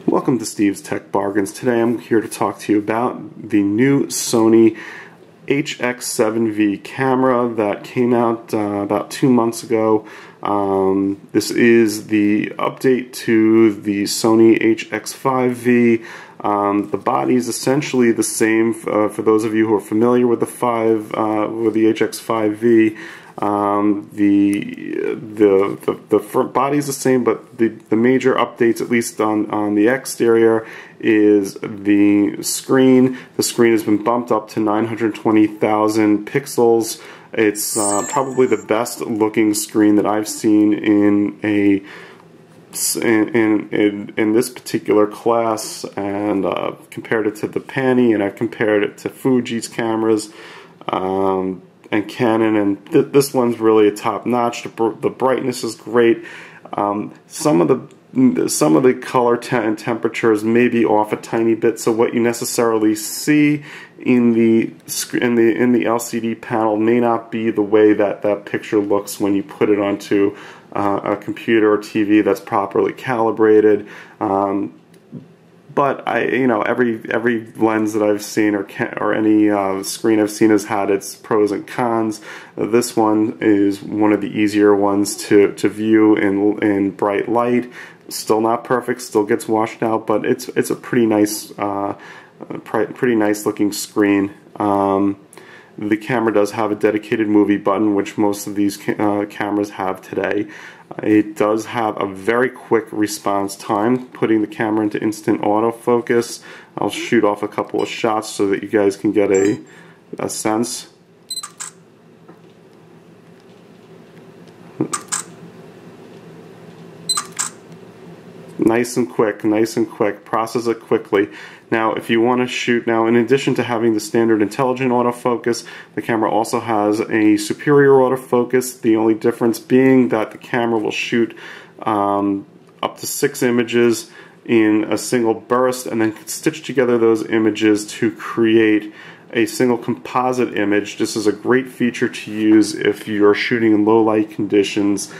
Welcome to Steve's Tech Bargains. Today I'm here to talk to you about the new Sony HX7V camera that came out about 2 months ago. This is the update to the Sony HX5V. The body is essentially the same for those of you who are familiar with the HX5V. The front body is the same, but the major updates, at least on the exterior, is the screen. The screen has been bumped up to 920,000 pixels. It's probably the best looking screen that I've seen in this particular class, and compared it to the Panny, and I've compared it to Fuji's cameras and Canon, and this one's really a top notch. The brightness is great. Some of the color and temperatures may be off a tiny bit, so what you necessarily see in the LCD panel may not be the way that picture looks when you put it onto a computer or TV that's properly calibrated. But every lens that I've seen or any screen I've seen has had its pros and cons. This one is one of the easier ones to view in bright light. Still not perfect, still gets washed out, but it's a pretty nice looking screen. The camera does have a dedicated movie button, which most of these cameras have today. It does have a very quick response time, putting the camera into instant autofocus. I'll shoot off a couple of shots so that you guys can get a sense. Nice and quick, process it quickly. Now, if you want to shoot, now in addition to having the standard intelligent autofocus, the camera also has a superior autofocus, the only difference being that the camera will shoot up to 6 images in a single burst and then stitch together those images to create a single composite image. This is a great feature to use if you're shooting in low light conditions.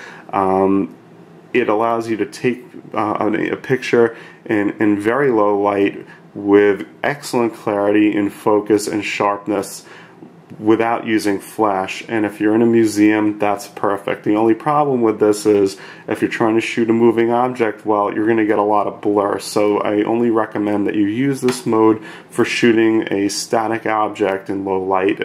It allows you to take a picture in very low light with excellent clarity in focus and sharpness without using flash, and if you're in a museum, that's perfect. The only problem with this is if you're trying to shoot a moving object, well, you're going to get a lot of blur, so I only recommend that you use this mode for shooting a static object in low light.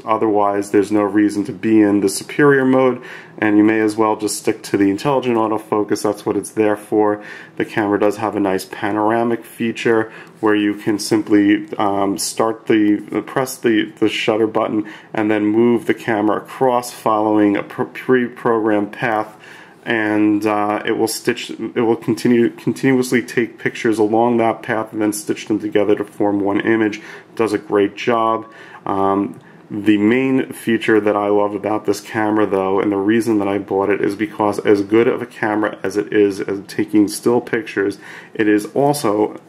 Otherwise there's no reason to be in the superior mode, and you may as well just stick to the intelligent autofocus. That's what it's there for. The camera does have a nice panoramic feature where you can simply press the shutter button and then move the camera across following a pre-programmed path, and it will continuously take pictures along that path and then stitch them together to form one image. It does a great job. The main feature that I love about this camera, though, and the reason that I bought it, is because as good of a camera as it is at taking still pictures, it is also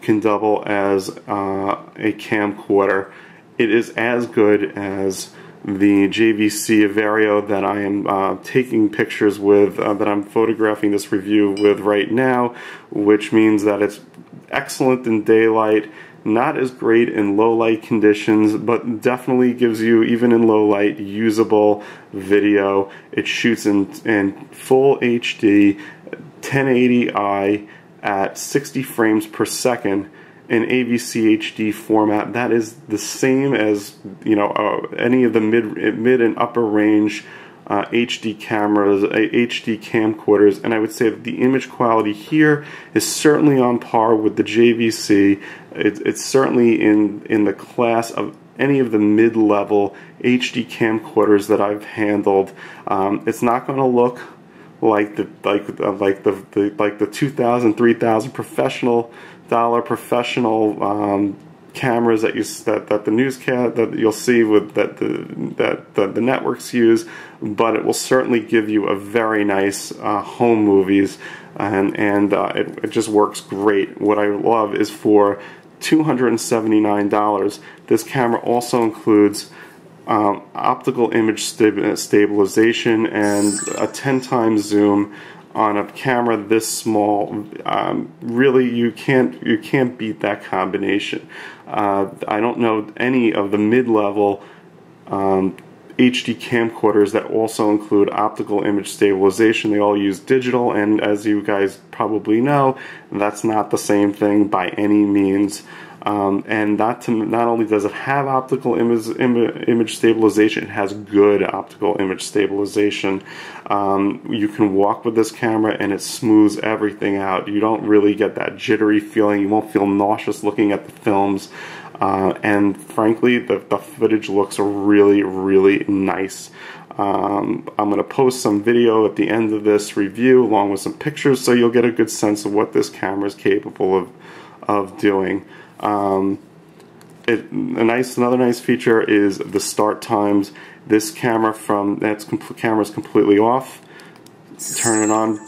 can double as a camcorder. It is as good as the JVC Vario that I am taking pictures with, that I'm photographing this review with right now, which means that it's excellent in daylight, not as great in low light conditions, but definitely gives you, even in low light, usable video. It shoots in full HD, 1080i at 60 frames per second in AVCHD format. That is the same as any of the mid and upper range HD cameras, HD camcorders, and I would say that the image quality here is certainly on par with the JVC. It's certainly in the class of any of the mid-level HD camcorders that I've handled. It's not going to look like the $2,000, $3,000 professional cameras that you'll see with that the networks use, but it will certainly give you a very nice home movies, and it just works great. What I love is for $279, this camera also includes optical image stabilization and a 10 times zoom on a camera this small, really you can't beat that combination. I don't know any of the mid-level HD camcorders that also include optical image stabilization. They all use digital, and as you guys probably know, that's not the same thing by any means. And not only does it have optical image stabilization, it has good optical image stabilization. You can walk with this camera and it smooths everything out. You don't really get that jittery feeling. You won't feel nauseous looking at the films. And frankly, the footage looks really, really nice. I'm going to post some video at the end of this review along with some pictures, so you'll get a good sense of what this camera is capable of doing. Another nice feature is the start times. This camera camera's completely off. Turn it on.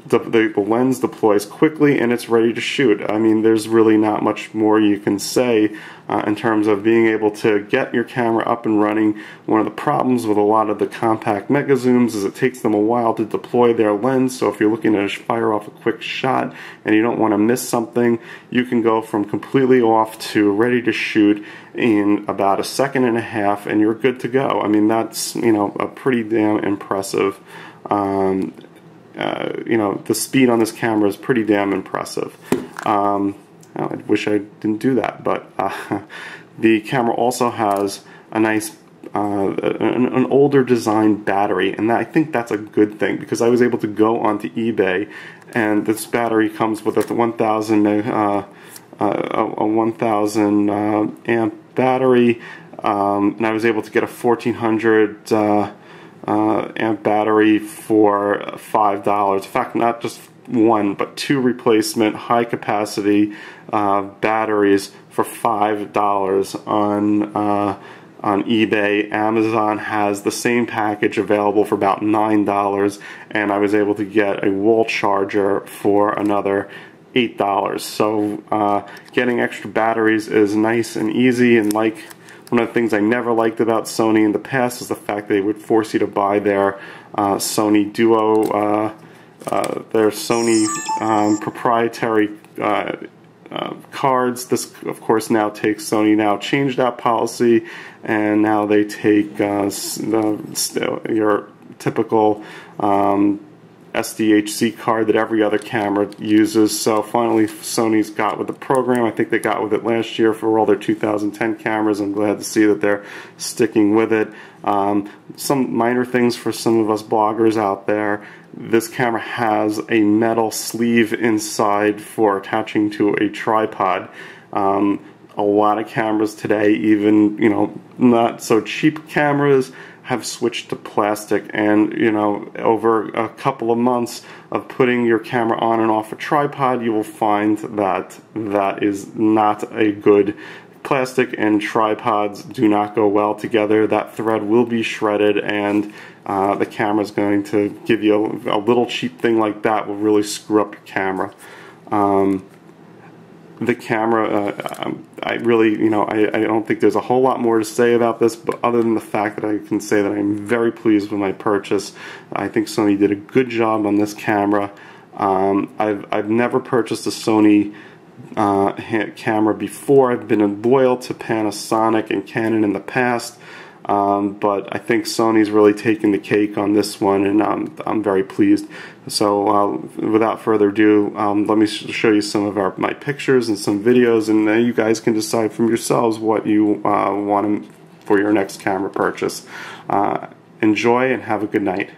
The lens deploys quickly and it's ready to shoot. I mean, there's really not much more you can say in terms of being able to get your camera up and running. One of the problems with a lot of the compact mega zooms is it takes them a while to deploy their lens, so if you're looking to fire off a quick shot and you don't want to miss something, you can go from completely off to ready to shoot in about 1.5 seconds and you're good to go. I mean, that's, you know, a pretty damn impressive. You know, the speed on this camera is pretty damn impressive. I wish I didn't do that, but the camera also has a nice, an older design battery, and I think that's a good thing, because I was able to go onto eBay, and this battery comes with a 1,000 amp battery, and I was able to get a 1,400 amp battery for $5. In fact, not just one, but 2 replacement high capacity batteries for $5 on eBay. Amazon has the same package available for about $9, and I was able to get a wall charger for another $8. So getting extra batteries is nice and easy, and like one of the things I never liked about Sony in the past is the fact they would force you to buy their Sony Duo, their Sony proprietary cards. This, of course, now takes, Sony now changed that policy, and now they take your typical SDHC card that every other camera uses. So finally Sony's got with the program. I think they got with it last year for all their 2010 cameras. I'm glad to see that they're sticking with it. Some minor things for some of us bloggers out there. This camera has a metal sleeve inside for attaching to a tripod. A lot of cameras today, even, you know, not so cheap cameras, have switched to plastic, and, you know, over a couple of months of putting your camera on and off a tripod, you will find that that is not a good. Plastic and tripods do not go well together. That thread will be shredded, and the camera is going to give you a little cheap thing like that will really screw up your camera. The camera, I really, you know, I don't think there's a whole lot more to say about this, but other than the fact that I can say that I'm very pleased with my purchase. I think Sony did a good job on this camera. I've never purchased a Sony camera before. I've been loyal to Panasonic and Canon in the past, but I think Sony's really taken the cake on this one, and I'm very pleased. So without further ado, let me show you some of my pictures and some videos, and you guys can decide from yourselves what you want for your next camera purchase. Enjoy and have a good night.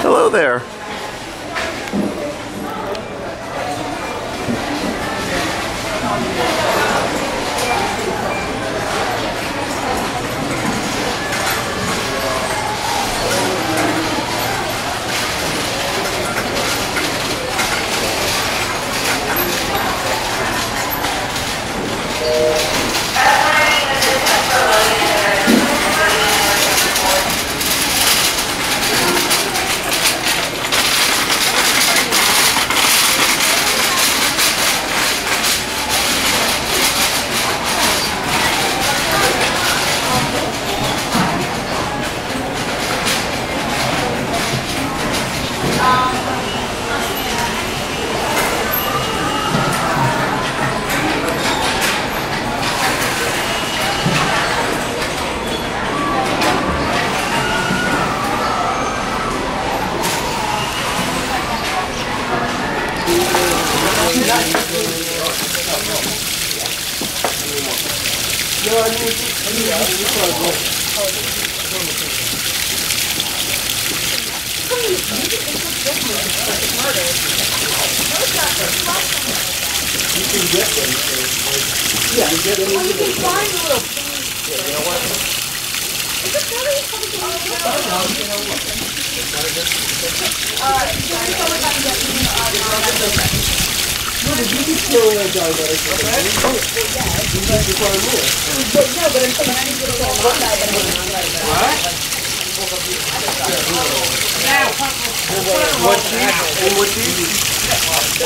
Hello there.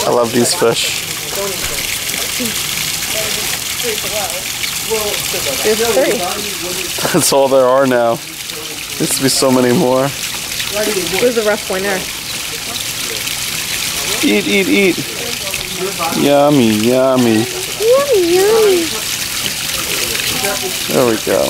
I love these fish. There's 3. That's all there are now. There used to be so many more. There's a rough one there. Eat, eat, eat. Yummy, yummy. Yummy, yummy. There we go.